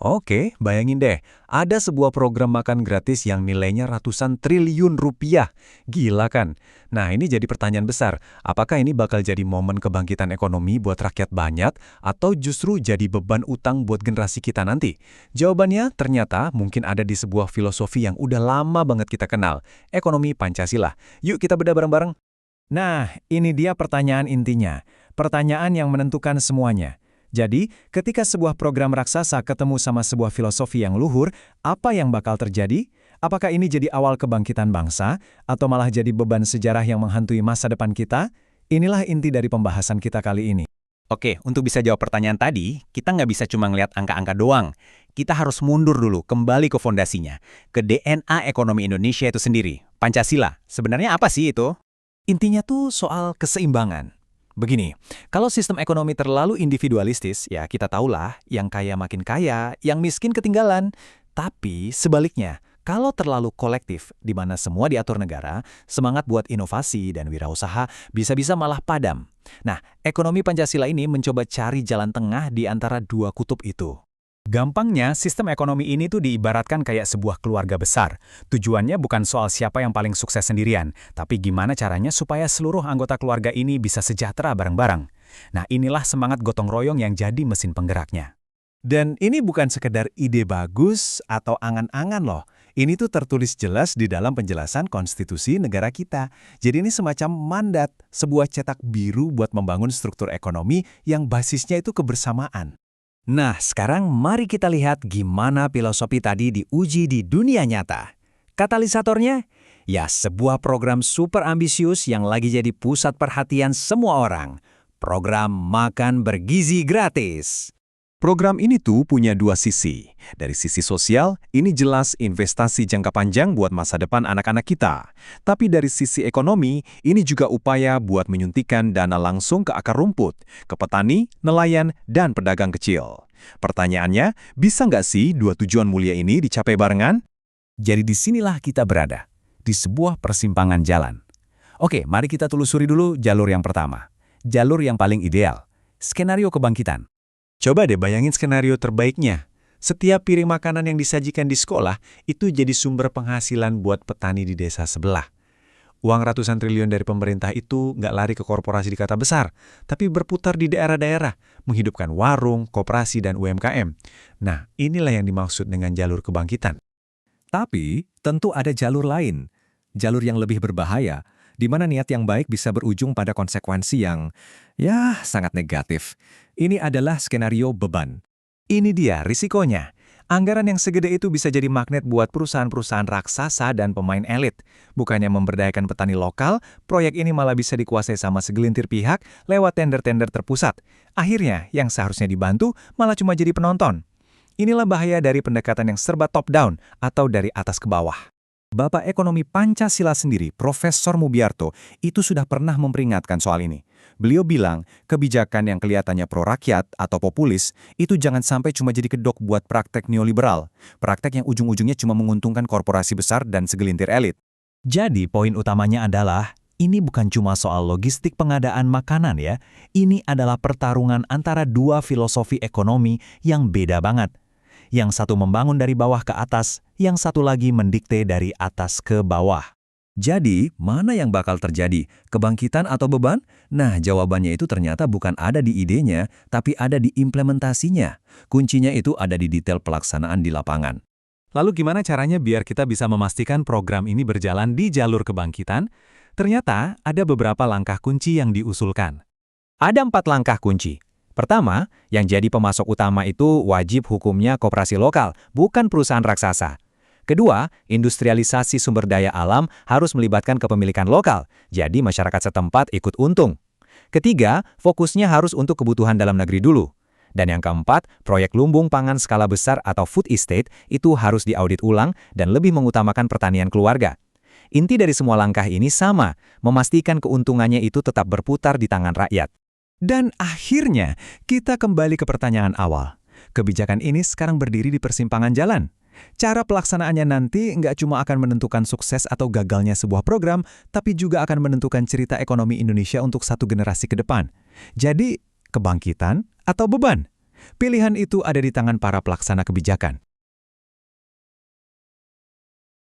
Oke, bayangin deh, ada sebuah program makan gratis yang nilainya ratusan triliun rupiah. Gila kan? Nah, ini jadi pertanyaan besar. Apakah ini bakal jadi momen kebangkitan ekonomi buat rakyat banyak, atau justru jadi beban utang buat generasi kita nanti? Jawabannya ternyata mungkin ada di sebuah filosofi yang udah lama banget kita kenal, ekonomi Pancasila. Yuk kita bedah bareng-bareng. Nah, ini dia pertanyaan intinya. Pertanyaan yang menentukan semuanya. Jadi, ketika sebuah program raksasa ketemu sama sebuah filosofi yang luhur, apa yang bakal terjadi? Apakah ini jadi awal kebangkitan bangsa, atau malah jadi beban sejarah yang menghantui masa depan kita? Inilah inti dari pembahasan kita kali ini. Oke, untuk bisa jawab pertanyaan tadi, kita nggak bisa cuma ngeliat angka-angka doang. Kita harus mundur dulu, kembali ke fondasinya, ke DNA ekonomi Indonesia itu sendiri, Pancasila. Sebenarnya apa sih itu? Intinya tuh soal keseimbangan. Begini, kalau sistem ekonomi terlalu individualistis, ya kita tahulah, yang kaya makin kaya, yang miskin ketinggalan. Tapi sebaliknya, kalau terlalu kolektif, di mana semua diatur negara, semangat buat inovasi dan wirausaha bisa-bisa malah padam. Nah, ekonomi Pancasila ini mencoba cari jalan tengah di antara dua kutub itu. Gampangnya, sistem ekonomi ini tuh diibaratkan kayak sebuah keluarga besar. Tujuannya bukan soal siapa yang paling sukses sendirian, tapi gimana caranya supaya seluruh anggota keluarga ini bisa sejahtera bareng-bareng. Nah, inilah semangat gotong royong yang jadi mesin penggeraknya. Dan ini bukan sekedar ide bagus atau angan-angan loh. Ini tuh tertulis jelas di dalam penjelasan konstitusi negara kita. Jadi ini semacam mandat, sebuah cetak biru buat membangun struktur ekonomi yang basisnya itu kebersamaan. Nah, sekarang mari kita lihat gimana filosofi tadi diuji di dunia nyata. Katalisatornya? Ya, sebuah program super ambisius yang lagi jadi pusat perhatian semua orang. Program makan bergizi gratis. Program ini tuh punya dua sisi. Dari sisi sosial, ini jelas investasi jangka panjang buat masa depan anak-anak kita. Tapi dari sisi ekonomi, ini juga upaya buat menyuntikkan dana langsung ke akar rumput, ke petani, nelayan, dan pedagang kecil. Pertanyaannya, bisa nggak sih dua tujuan mulia ini dicapai barengan? Jadi disinilah kita berada, di sebuah persimpangan jalan. Oke, mari kita telusuri dulu jalur yang pertama. Jalur yang paling ideal. Skenario kebangkitan. Coba deh bayangin skenario terbaiknya. Setiap piring makanan yang disajikan di sekolah itu jadi sumber penghasilan buat petani di desa sebelah. Uang ratusan triliun dari pemerintah itu nggak lari ke korporasi di kota besar, tapi berputar di daerah-daerah, menghidupkan warung, koperasi, dan UMKM. Nah, inilah yang dimaksud dengan jalur kebangkitan. Tapi, tentu ada jalur lain. Jalur yang lebih berbahaya, di mana niat yang baik bisa berujung pada konsekuensi yang, ya, sangat negatif. Ini adalah skenario beban. Ini dia risikonya. Anggaran yang segede itu bisa jadi magnet buat perusahaan-perusahaan raksasa dan pemain elit. Bukannya memberdayakan petani lokal, proyek ini malah bisa dikuasai sama segelintir pihak lewat tender-tender terpusat. Akhirnya, yang seharusnya dibantu malah cuma jadi penonton. Inilah bahaya dari pendekatan yang serba top-down atau dari atas ke bawah. Bapak Ekonomi Pancasila sendiri, Profesor Mubiarto, itu sudah pernah memperingatkan soal ini. Beliau bilang, kebijakan yang kelihatannya pro-rakyat atau populis, itu jangan sampai cuma jadi kedok buat praktek neoliberal. Praktek yang ujung-ujungnya cuma menguntungkan korporasi besar dan segelintir elit. Jadi, poin utamanya adalah, ini bukan cuma soal logistik pengadaan makanan ya. Ini adalah pertarungan antara dua filosofi ekonomi yang beda banget. Yang satu membangun dari bawah ke atas, yang satu lagi mendikte dari atas ke bawah. Jadi, mana yang bakal terjadi? Kebangkitan atau beban? Nah, jawabannya itu ternyata bukan ada di idenya, tapi ada di implementasinya. Kuncinya itu ada di detail pelaksanaan di lapangan. Lalu gimana caranya biar kita bisa memastikan program ini berjalan di jalur kebangkitan? Ternyata ada beberapa langkah kunci yang diusulkan. Ada 4 langkah kunci. Pertama, yang jadi pemasok utama itu wajib hukumnya koperasi lokal, bukan perusahaan raksasa. Kedua, industrialisasi sumber daya alam harus melibatkan kepemilikan lokal, jadi masyarakat setempat ikut untung. Ketiga, fokusnya harus untuk kebutuhan dalam negeri dulu. Dan yang keempat, proyek lumbung pangan skala besar atau food estate itu harus diaudit ulang dan lebih mengutamakan pertanian keluarga. Inti dari semua langkah ini sama, memastikan keuntungannya itu tetap berputar di tangan rakyat. Dan akhirnya, kita kembali ke pertanyaan awal. Kebijakan ini sekarang berdiri di persimpangan jalan. Cara pelaksanaannya nanti nggak cuma akan menentukan sukses atau gagalnya sebuah program, tapi juga akan menentukan cerita ekonomi Indonesia untuk satu generasi ke depan. Jadi, kebangkitan atau beban? Pilihan itu ada di tangan para pelaksana kebijakan.